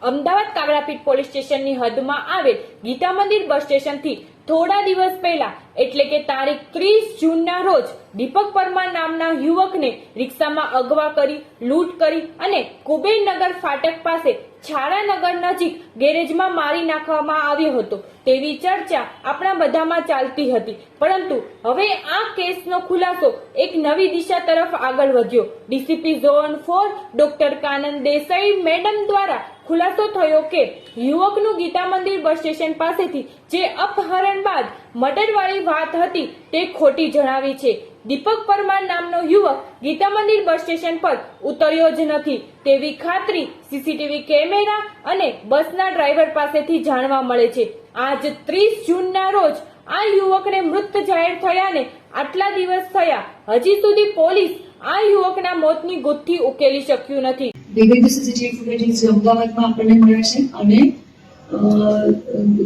Ahmedabad કાવરાપીઠ police સ્ટેશનની હદમાં આવેલ ગીતા મંદિર બસ સ્ટેશનથી થોડા દિવસ પહેલા એટલે કે તારીખ 30 જૂનના રોજ દીપક પરમાર નામના યુવકને રિક્ષામાં અગવા કરી લૂંટ કરી અને કુબેરનગર ફાટક પાસે છારાનગર નજીક ગેરેજમાં મારી નાખવામાં આવ્યો હતો તેવી ચર્ચા આપણા બધામાં ચાલતી હતી, પરંતુ હવે આ કેસનો ખુલાસો એક નવી દિશા તરફ આગળ વધ્યો। DCP zone 4 doctor Kanan Desai madam દ્વારા ખુલાસો થયો કે યુવકનું ગીતા મંદિર બસ સ્ટેશન પાસેથી જે અપહરણ બાદ મર્ડરવાળી વાત હતી તે ખોટી જણાવી છે। દીપક પરમાર નામનો યુવક ગીતા મંદિર બસ સ્ટેશન પર ઉતર્યો જ નથી તેવી ખાતરી સીસીટીવી કેમેરા અને બસના ડ્રાઈવર પાસેથી જાણવા મળે છે। આજ 30 જૂનના રોજ આ યુવકને મૃત જાહેર થયાને આટલા દિવસ થયા, હજી સુધી પોલીસ આ યુવકના મોતની ગુથ્થી ઉકેલી શક્યું નથી। વિવિધ સીસીટીવી ફૂટેજ અમદાવાદમાં આપણને મળ્યા છે અને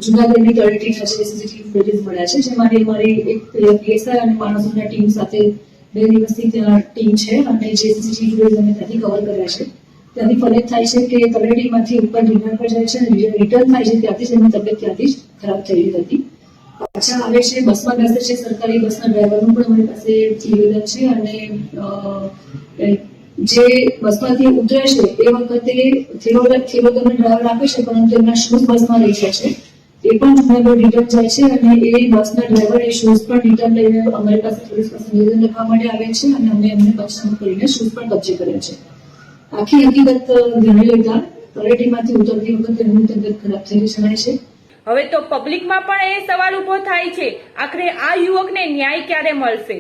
જુનાગઢની તળેટી ખાતે સીસીટીવી ફૂટેજ મળ્યા છે, જેમાંથી અમારી એક પીએસઆઈ અને માણસોના ટીમ સાથે 2 દિવસથી ત્યાં ટીમ છે અને જે સીસીટીવી ફૂટેજ અમે ત્યાંથી કવર કર્યા છે ત્યાંથી ફરિયાદ થાય છે કે તળેટીમાંથી ઉપર ડિનર પર જાય છે અને રિટર્ન થાય છે ત્યાંથી જ એમની તબિયત ત્યાંથી જ ખરાબ થયેલી હતી। પાછા આવે છે, બસમાં બેસે છે, સરકારી બસના ડ્રાઈવરનું પણ અમારી પાસે નિવેદન છે અને જે બસમાંથી ઉતરે છે એ વખતે થેલોગરનો ડ્રાઈવર આપે છે, પરંતુ એમના શૂઝ બસમાં રહી જાય છે, એ પણ જુનાગઢ રિટર્ન જાય છે અને એ બસના ડ્રાઈવર એ શૂઝ પણ રિટર્ન લઈને અમારી પાસે પોલીસ પાસે નિવેદન લખવા માટે આવે છે અને અમે એમને પંચનામું કરીને શૂઝ પણ કબજે કર્યા છે। આખી હકીકત ધ્યાને લેતા તળેટીમાંથી ઉતરતી વખતે એમની તબિયત ખરાબ થયેલી જણાય છે। હવે તો પબ્લિકમાં પણ એ સવાલ ઉભો થાય છે, આખરે આ યુવકને ન્યાય ક્યારે મળશે?